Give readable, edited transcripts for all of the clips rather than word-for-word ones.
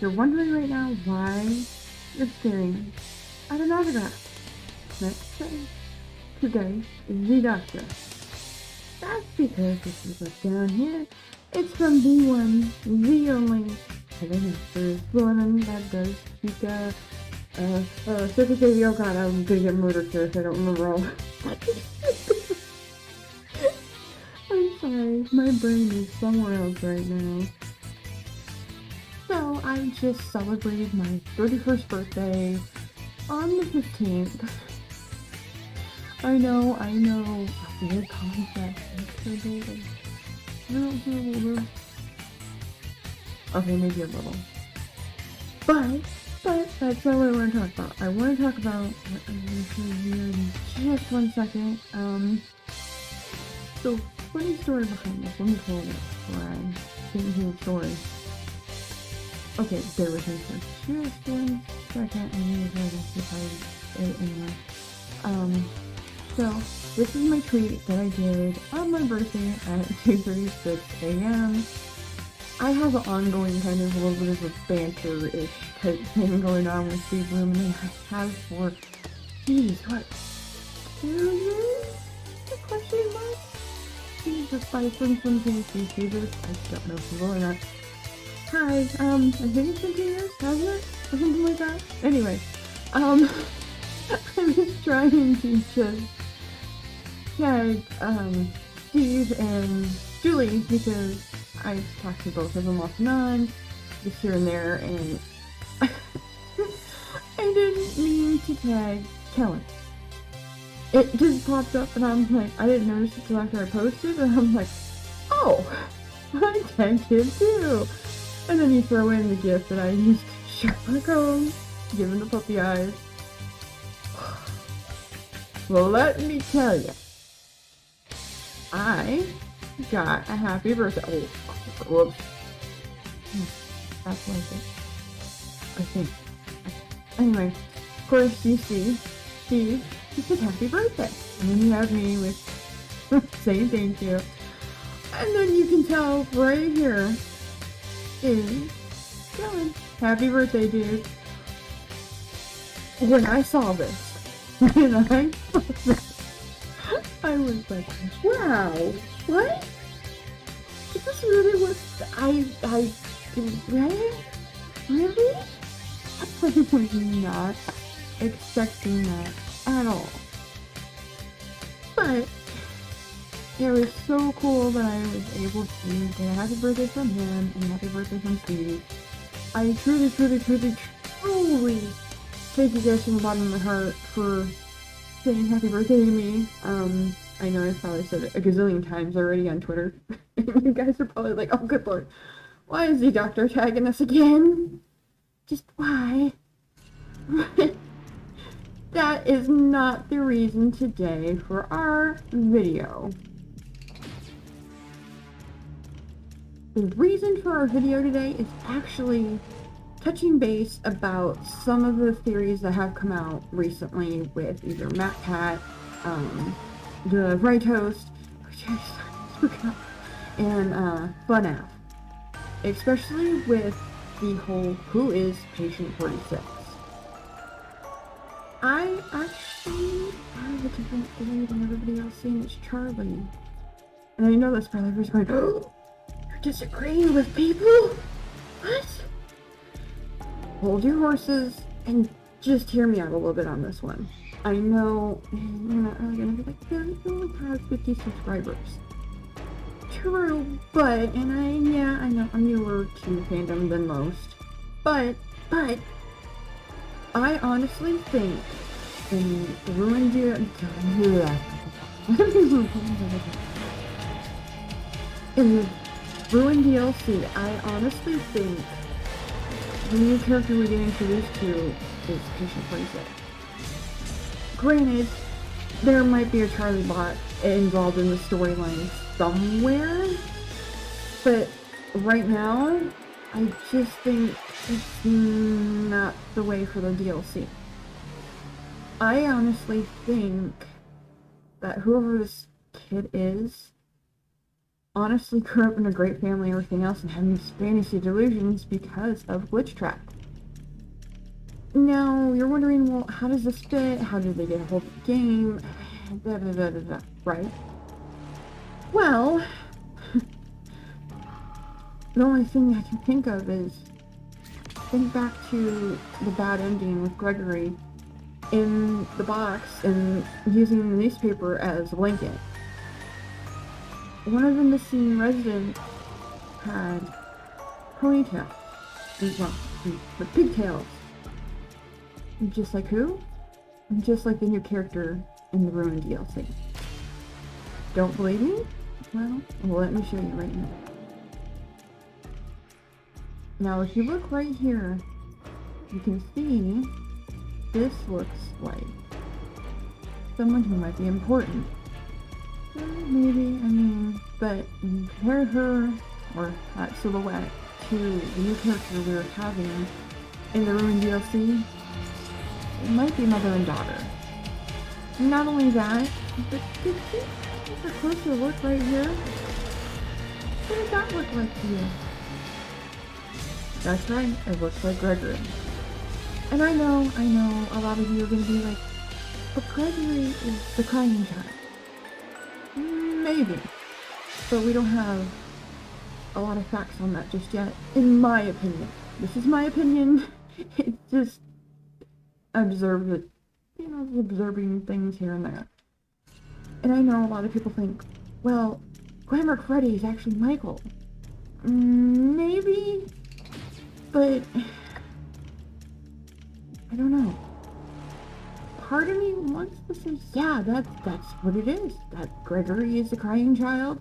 you're wondering right now why you're staring at an autograph next to today is the doctor. That's because this is what's down here. It's from the one, the only, there's one that does speak Secretary, oh god, I'm gonna get murdered here if I don't remember all. I'm sorry, my brain is somewhere else right now. So, I just celebrated my 31st birthday on the 15th. I know, a weird concept. Okay, maybe a little. But that's not what I want to talk about. I want to talk about what I'm going to show you in just one second. So, funny story behind this. Let me pull it up before I get into the story. Okay, bear with me for just 1 second. I need to try to see if I it anywhere. So, this is my tweet that I did on my birthday at 2:36 a.m. I have an ongoing kind of a little bit of a banter-ish type thing going on with Steve Bloom, and I have for, geez, what, 2 years? A question mark? Jesus, by some YouTubers. I don't know if you will or not. Hi, I think it's been 2 years, hasn't it? Or something like that? Anyway, I was trying to just tag, Steve and Julie because I've talked to both of them off and on, just here and there, and I didn't mean to tag Kellen. It just popped up and I'm like, I didn't notice it until after I posted, and I'm like, oh, I tagged him too. And then you throw in the gift that I used to Sherlock Holmes, give him the puppy eyes. Well, let me tell you, I got a happy birthday. Oh, whoops. That's like it. I think. Anyway, of course, you see, Steve, he said happy birthday. And then you have me with saying thank you. And then you can tell right here is Dylan. Happy birthday, dude. When I saw this, I was like, wow, what? Is this really what right? Really? I was not expecting that at all. But it was so cool that I was able to get a happy birthday from him and a happy birthday from Steve. I truly thank you guys from the bottom of my heart for saying happy birthday to me. I know I've probably said it a gazillion times already on Twitter. You guys are probably like, oh good lord, why is the doctor tagging us again? Just why? That is not the reason today for our video. The reason for our video today is actually touching base about some of the theories that have come out recently with either MatPat, the Rye Toast, and FUhNaff. Especially with the whole who is patient 46. I actually have a different theory than everybody else saying it's Charlie. And I know that's probably everybody's going, oh, you're disagreeing with people? What? Hold your horses and just hear me out a little bit on this one. I know you're not really gonna be like, yeah, you only have 50 subscribers. True, but, and I know I'm newer to fandom than most, but, I honestly think in Ruined DLC, I honestly think the new character we get introduced to is Patient 46. Granted, there might be a Charlie bot involved in the storyline somewhere, but right now, I just think it's not the way for the DLC. I honestly think that whoever this kid is honestly grew up in a great family and everything else and had these fantasy delusions because of Glitch Trap. Now, you're wondering, well, how does this fit? How did they get a hold of the game? Da, da, da, da, da, right? Well, the only thing I can think of is think back to the bad ending with Gregory in the box and using the newspaper as a blanket. One of the missing residents had ponytail, well, with pigtails. Just like who? Just like the new character in the Ruined DLC. Don't believe me? Well, let me show you right now. Now, if you look right here, you can see this looks like someone who might be important. Maybe, I mean, but compare her, or that silhouette, to the new character we were having in the Ruined DLC, it might be mother and daughter. Not only that, but did you take a closer look right here? What did that look like to you? That's right, it looks like Gregory. And I know, a lot of you are going to be like, but Gregory is the crying child. Maybe. But we don't have a lot of facts on that just yet, in my opinion. This is my opinion. It's just observing things here and there. And I know a lot of people think, well, Glamour Freddy is actually Michael. Maybe, but I don't know. Part of me wants to say, yeah, that's what it is. That Gregory is the crying child,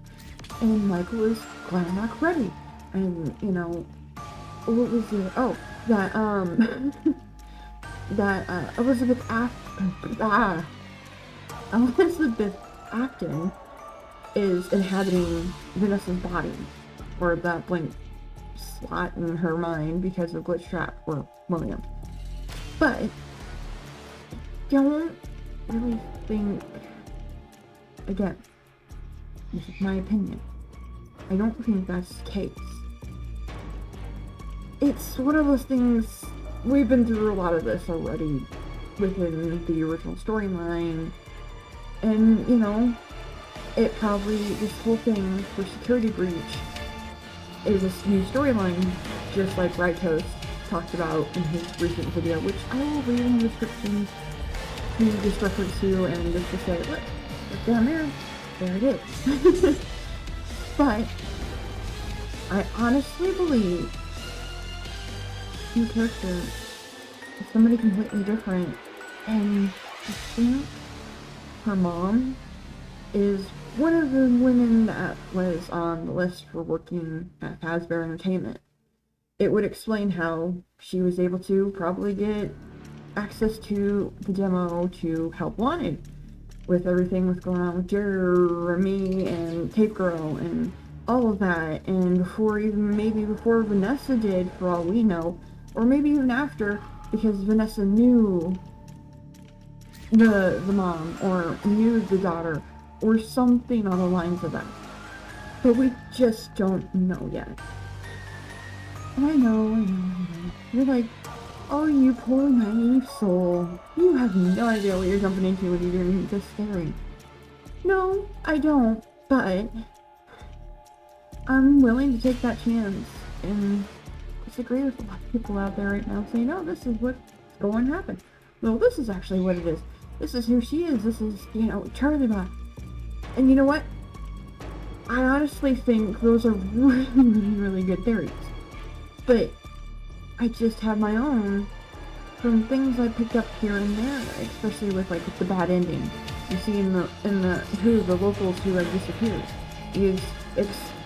and Michael is Glamour Freddy. And, you know, what was it? Oh, that, Elizabeth Acton is inhabiting Vanessa's body, or that blank slot in her mind because of Glitch Trap or William. But don't really think, again, this is my opinion, I don't think that's the case. It's one of those things, we've been through a lot of this already within the original storyline, and, you know, it probably, this whole thing for Security Breach is a new storyline, just like Rye Toast talked about in his recent video, which I will leave in the description to just reference to and just to say, look down there it is. But I honestly believe new character is somebody completely different, and I think her mom is one of the women that was on the list for working at Fazbear Entertainment. It would explain how she was able to probably get access to the demo to help Wanted with everything that's going on with Jeremy and Tape Girl and all of that, and maybe before Vanessa did, for all we know, or maybe even after, because Vanessa knew the mom, or knew the daughter, or something on the lines of that. But we just don't know yet. And I know. You're like, oh, you poor naive soul. You have no idea what you're jumping into when you're doing this theory. No, I don't, but I'm willing to take that chance and disagree with a lot of people out there right now saying, no, this is what's going to happen. No, this is actually what it is. This is who she is. This is, you know, Charlie Bot. And you know what? I honestly think those are really, really, really good theories. But I just have my own from things I picked up here and there, especially with like the bad ending. You see in the locals who have disappeared. You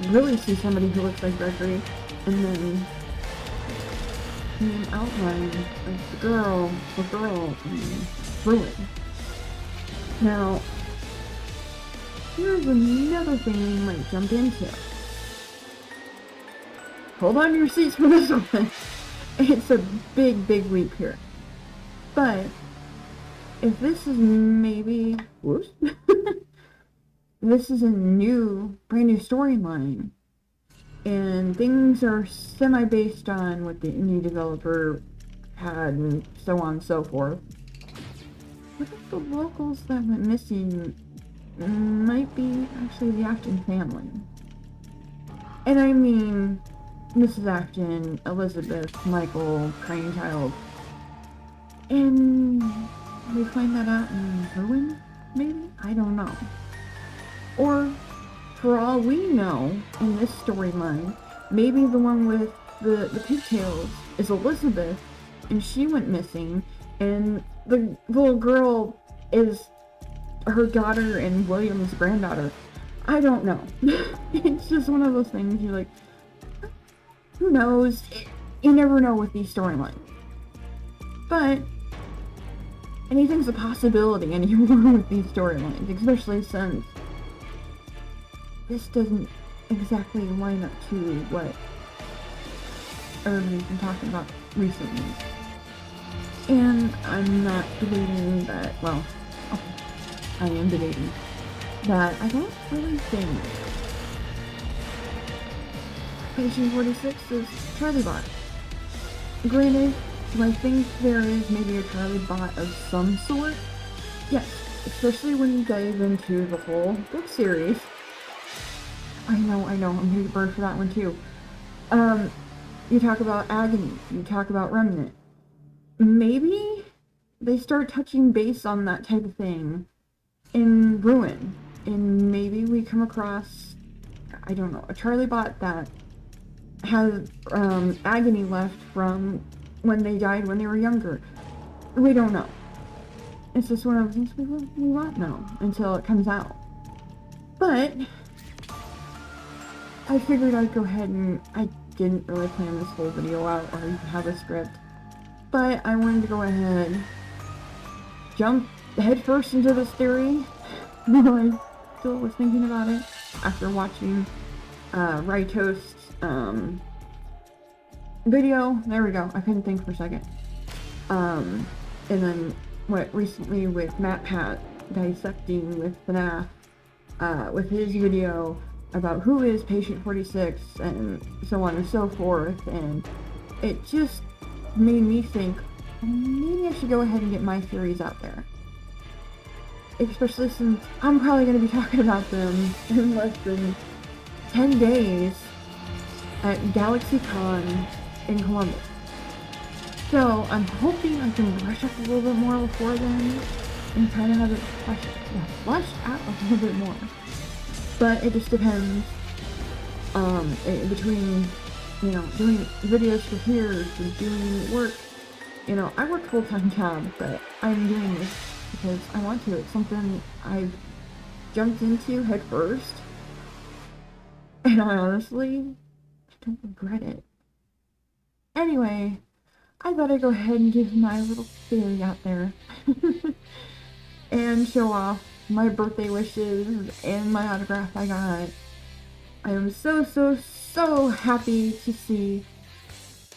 really see somebody who looks like Gregory, and then the outline of the girl in Ruin. Now, here's another thing we might jump into. Hold on to your seats for this one. It's a big, big leap here. But if this is maybe, whoops, this is a brand new storyline, and things are semi-based on what the indie developer had, and so on and so forth. What if the locals that went missing might be actually the Acton family? And I mean Mrs. Acton, Elizabeth, Michael, Crying Child. And we find that out in Ruin, maybe? I don't know. Or, for all we know, in this storyline, maybe the one with the pigtails is Elizabeth, and she went missing, and the little girl is her daughter and William's granddaughter. I don't know. It's just one of those things you're like, who knows? You never know with these storylines. But anything's a possibility anymore with these storylines, especially since this doesn't exactly line up to what everybody's been talking about recently. And I'm not debating that, well, okay, I am debating that I don't really think Patient 46 is Charlie Bot. Granted, do I think there is maybe a Charlie Bot of some sort? Yes, especially when you dive into the whole book series. I know, I'm gonna get burned for that one too. You talk about Agony, you talk about Remnant. Maybe they start touching base on that type of thing in Ruin, and maybe we come across, I don't know, a Charlie Bot that has agony left from when they died when they were younger. We don't know. It's just one of the things we won't know until it comes out. But I figured I'd go ahead and I didn't really plan this whole video out or even have a script, but I wanted to go ahead, jump headfirst into this theory. I still was thinking about it after watching Rye Toast video. There we go. I couldn't think for a second. And then what recently with Matt Pat dissecting with FNAF, with his video about who is Patient 46 and so on and so forth, and it just made me think maybe I should go ahead and get my theories out there. Especially since I'm probably going to be talking about them in less than 10 days at Galaxycon in Columbus. So I'm hoping I can brush up a little bit more before then and kind of have it fleshed out a little bit more. But it just depends, between, you know, doing videos for here to doing work. You know, I work a full-time job, but I'm doing this because I want to. It's something I've jumped into head first, and I honestly don't regret it. Anyway, I thought I'd go ahead and give my little theory out there and show off my birthday wishes and my autograph I got. I am so happy to see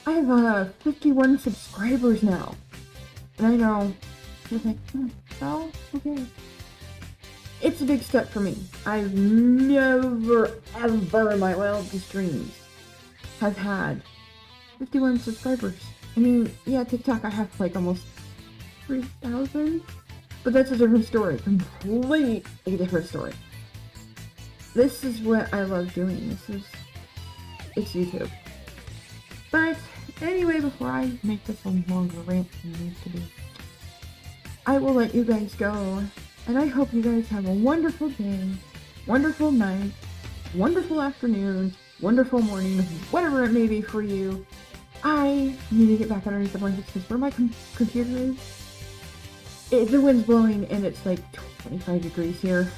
I have 51 subscribers now. And I know, you're like, oh, okay. It's a big step for me. I've never, ever in my wildest dreams have had 51 subscribers. I mean, yeah, TikTok I have like almost 3,000. But that's a different story. Completely different story. This is what I love doing. It's YouTube. But anyway, before I make this a longer rant than it needs to be, I will let you guys go. And I hope you guys have a wonderful day, wonderful night, wonderful afternoon, wonderful morning, whatever it may be for you. I need to get back underneath the blankets because where my computer is, the wind's blowing and it's like 25 degrees here.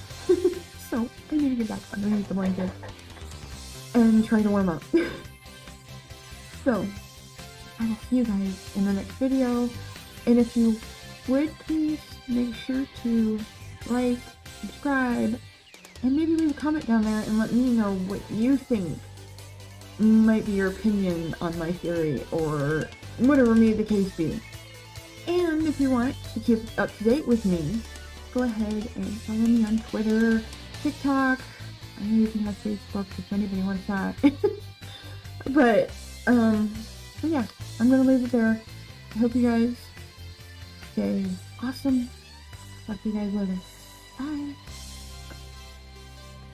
So I need to get back underneath the blanket and try to warm up. So I will see you guys in the next video. And if you would please make sure to like, subscribe, and maybe leave a comment down there and let me know what you think might be your opinion on my theory or whatever may the case be. And if you want to keep up to date with me, go ahead and follow me on Twitter, TikTok. I know you can have Facebook if anybody wants that. but yeah, I'm gonna leave it there. I hope you guys stay awesome. Talk to you guys later. Bye.